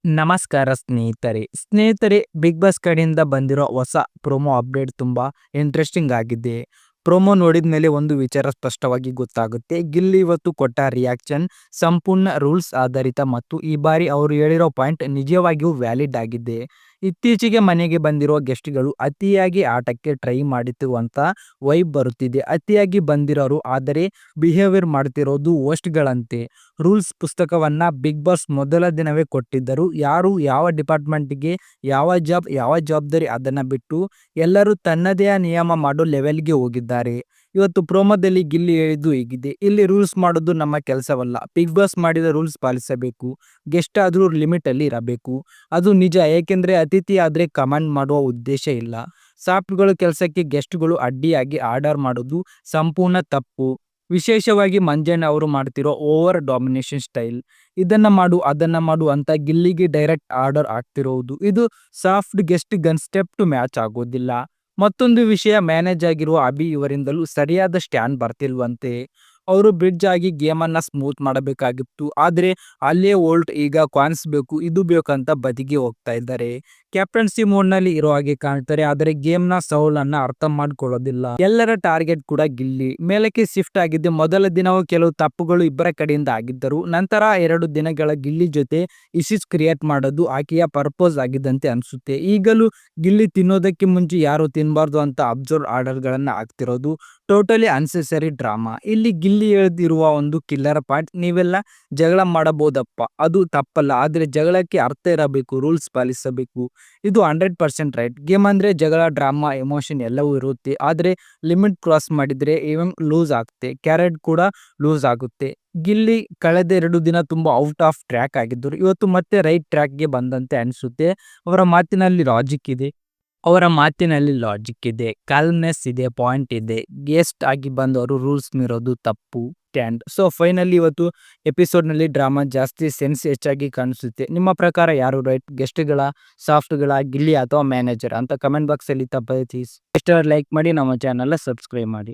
ನಮಸ್ಕಾರ ಸ್ನೇಹಿತರೆ big boss ಕಡೆಯಿಂದ ಬಂದಿರೋ ಹೊಸ ಪ್ರೊಮೋ ಅಪ್ಡೇಟ್ ತುಂಬಾ ಇಂಟ್ರೆಸ್ಟಿಂಗ್ ಆಗಿದೆ. ಪ್ರೊಮೋ ನೋಡಿದ ಮೇಲೆ ಒಂದು ವಿಚಾರ ಸ್ಪಷ್ಟವಾಗಿ ಗೊತ್ತಾಗುತ್ತೆ. ಗಿಲ್ಲಿ ಇವತ್ತು ಕೊಟ್ಟ ರಿಯಾಕ್ಷನ್ ಸಂಪೂರ್ಣ ರೂಲ್ಸ್ ಆಧಾರಿತ ಮತ್ತು ಈ ಬಾರಿ ಅವರು ಹೇಳಿರೋ ಪಾಯಿಂಟ್ ನಿಜವಾಗಿಯೂ ವ್ಯಾಲಿಡ್ ಆಗಿದೆ. ಇತ್ತೀಚೆಗೆ ಮನೆಗೆ ಬಂದಿರುವ ಗೆಸ್ಟ್ಗಳು ಅತಿಯಾಗಿ ಆಟಕ್ಕೆ ಟ್ರೈ ಮಾಡಿತ್ತು ಅಂತ ವೈಬ್ ಬರುತ್ತಿದೆ. ಅತಿಯಾಗಿ ಬಂದಿರೋರು ಆದರೆ ಬಿಹೇವಿಯರ್ ಮಾಡ್ತಿರೋದು ಹೋಸ್ಟ್ಗಳಂತೆ. ರೂಲ್ಸ್ ಪುಸ್ತಕವನ್ನ ಬಿಗ್ ಬಾಸ್ ಮೊದಲ ದಿನವೇ ಕೊಟ್ಟಿದ್ದರು. ಯಾರು ಯಾವ ಡಿಪಾರ್ಟ್ಮೆಂಟ್ಗೆ ಯಾವ ಜವಾಬ್ದಾರಿ ಅದನ್ನ ಬಿಟ್ಟು ಎಲ್ಲರೂ ತನ್ನದೇ ನಿಯಮ ಮಾಡೋ ಲೆವೆಲ್ಗೆ ಹೋಗಿದ್ದಾರೆ. ಇವತ್ತು ಪ್ರೋಮೋದಲ್ಲಿ ಗಿಲ್ಲಿ ಹೇಳಿದ್ದು ಹೀಗಿದೆ. ಇಲ್ಲಿ ರೂಲ್ಸ್ ಮಾಡೋದು ನಮ್ಮ ಕೆಲಸವಲ್ಲ. ಬಿಗ್ ಬಾಸ್ ಮಾಡಿದ ರೂಲ್ಸ್ ಪಾಲಿಸಬೇಕು. ಗೆಸ್ಟ್ ಆದ್ರೂ ಲಿಮಿಟ್ ಅಲ್ಲಿ ಇರಬೇಕು. ಅದು ನಿಜ, ಏಕೆಂದ್ರೆ ಅತಿಥಿ ಆದ್ರೆ ಕಮಾಂಡ್ ಮಾಡುವ ಉದ್ದೇಶ ಇಲ್ಲ. ಸಾಫ್ಟ್ಗಳು ಕೆಲಸಕ್ಕೆ ಗೆಸ್ಟ್ಗಳು ಅಡ್ಡಿಯಾಗಿ ಆರ್ಡರ್ ಮಾಡೋದು ಸಂಪೂರ್ಣ ತಪ್ಪು. ವಿಶೇಷವಾಗಿ ಮಂಜಣ್ಣ ಅವರು ಮಾಡ್ತಿರೋ ಓವರ್ ಡಾಮಿನೇಷನ್ ಸ್ಟೈಲ್. ಇದನ್ನ ಮಾಡು ಅದನ್ನ ಮಾಡು ಅಂತ ಗಿಲ್ಲಿಗೆ ಡೈರೆಕ್ಟ್ ಆರ್ಡರ್ ಆಗ್ತಿರೋದು ಇದು ಸಾಫ್ಟ್ ಗೆಸ್ಟ್ ಗನ್ಸ್ಟೆಪ್ ಮ್ಯಾಚ್ ಆಗೋದಿಲ್ಲ. ಮತ್ತೊಂದು ವಿಷಯ, ಮ್ಯಾನೇಜ್ ಆಗಿರುವ ಅಭಿ ಇವರಿಂದಲೂ ಸರಿಯಾದ ಸ್ಟ್ಯಾಂಡ್ ಬರ್ತಿಲ್ವಂತೆ. ಅವರು ಬ್ರಿಡ್ಜ್ ಆಗಿ ಗೇಮನ್ನ ಸ್ಮೂತ್ ಮಾಡಬೇಕಾಗಿತ್ತು, ಆದ್ರೆ ಅಲ್ಲೇ ವೋಲ್ಟ್ ಈಗ ಕಾಯಿನ್ಸ್ ಬೇಕು ಇದು ಬೇಕಂತ ಬದಿಗೆ ಹೋಗ್ತಾ ಇದ್ದಾರೆ. ಕ್ಯಾಪ್ಟನ್ಸಿ ಮೋಡ್ ನಲ್ಲಿ ಇರೋ ಹಾಗೆ ಕಾಣ್ತಾರೆ, ಆದರೆ ಗೇಮ್ ನ ಸೌಲ್ ಅನ್ನ ಅರ್ಥ ಮಾಡ್ಕೊಳ್ಳೋದಿಲ್ಲ. ಎಲ್ಲರ ಟಾರ್ಗೆಟ್ ಕೂಡ ಗಿಲ್ಲಿ ಮೇಲಕ್ಕೆ ಶಿಫ್ಟ್ ಆಗಿದ್ದೆ. ಮೊದಲ ದಿನವೂ ಕೆಲವು ತಪ್ಪುಗಳು ಇಬ್ಬರ ಕಡೆಯಿಂದ ಆಗಿದ್ದರು. ನಂತರ 2 ದಿನಗಳ ಗಿಲ್ಲಿ ಜೊತೆ ಇಶ್ಯೂಸ್ ಕ್ರಿಯೇಟ್ ಮಾಡೋದು ಆಕೆಯ ಪರ್ಪೋಸ್ ಆಗಿದ್ದಂತೆ ಅನ್ಸುತ್ತೆ. ಈಗಲೂ ಗಿಲ್ಲಿ ತಿನ್ನೋದಕ್ಕೆ ಮುಂಚೆ ಯಾರು ತಿನ್ಬಾರ್ದು ಅಂತ ಅಬ್ಸರ್ವ್ ಆರ್ಡರ್ ಗಳನ್ನ ಆಗ್ತಿರೋದು ಟೋಟಲಿ ಅನ್ಸೆಸರಿ ಡ್ರಾಮಾ. ಇಲ್ಲಿ ಗಿಲ್ಲಿ ಎಳೆದಿರುವ ಒಂದು ಕಿಲ್ಲರ್ ಪಾಯಿಂಟ್, ನೀವೆಲ್ಲ ಜಗಳ ಮಾಡಬಹುದಪ್ಪ, ಅದು ತಪ್ಪಲ್ಲ, ಆದ್ರೆ ಜಗಳಕ್ಕೆ ಅರ್ಥ ಇರಬೇಕು, ರೂಲ್ಸ್ ಪಾಲಿಸಬೇಕು. ಇದು 100% ರೈಟ್. ಗೇಮ್ ಅಂದ್ರೆ ಜಗಳ, ಡ್ರಾಮಾ, ಎಮೋಷನ್ ಎಲ್ಲವೂ ಇರುತ್ತೆ, ಆದ್ರೆ ಲಿಮಿಟ್ ಕ್ರಾಸ್ ಮಾಡಿದ್ರೆ ಇವನ್ ಲೂಸ್ ಆಗುತ್ತೆ, ಕ್ಯಾರೆಟ್ ಕೂಡ ಲೂಸ್ ಆಗುತ್ತೆ. ಗಿಲ್ಲಿ ಕಳೆದ 2 ದಿನ ತುಂಬಾ ಔಟ್ ಆಫ್ ಟ್ರ್ಯಾಕ್ ಆಗಿದ್ದರು. ಇವತ್ತು ಮತ್ತೆ ರೈಟ್ ಟ್ರ್ಯಾಕ್ಗೆ ಬಂದಂತೆ ಅನಿಸುತ್ತೆ. ಅವರ ಮಾತಿನಲ್ಲಿ ಲಾಜಿಕ್ ಇದೆ, ಕಾಲ್ಮ್ನೆಸ್ ಇದೆ, ಪಾಯಿಂಟ್ ಇದೆ. ಗೆಸ್ಟ್ ಆಗಿ ಬಂದವರು ರೂಲ್ಸ್ ಮೀರೋದು ತಪ್ಪು. ಸೊ ಫೈನಲಿ ಇವತ್ತು ಎಪಿಸೋಡ್ ನಲ್ಲಿ ಡ್ರಾಮಾ ಜಾಸ್ತಿ, ಸೆನ್ಸ್ ಹೆಚ್ಚಾಗಿ ಕಾಣಿಸುತ್ತೆ. ನಿಮ್ಮ ಪ್ರಕಾರ ಯಾರು ರೈಟ್, ಗೆಸ್ಟ್ಗಳ, ಸಾಫ್ಟ್ಗಳ, ಗಿಲ್ಲಿ ಅಥವಾ ಮ್ಯಾನೇಜರ್ ಅಂತ ಕಮೆಂಟ್ ಬಾಕ್ಸ್ ಅಲ್ಲಿ ತಪ್ಪದೆ ತಿಳಿಸಿ. ಲೈಕ್ ಮಾಡಿ, ನಮ್ಮ ಚಾನಲ್ ಸಬ್ಸ್ಕ್ರೈಬ್ ಮಾಡಿ.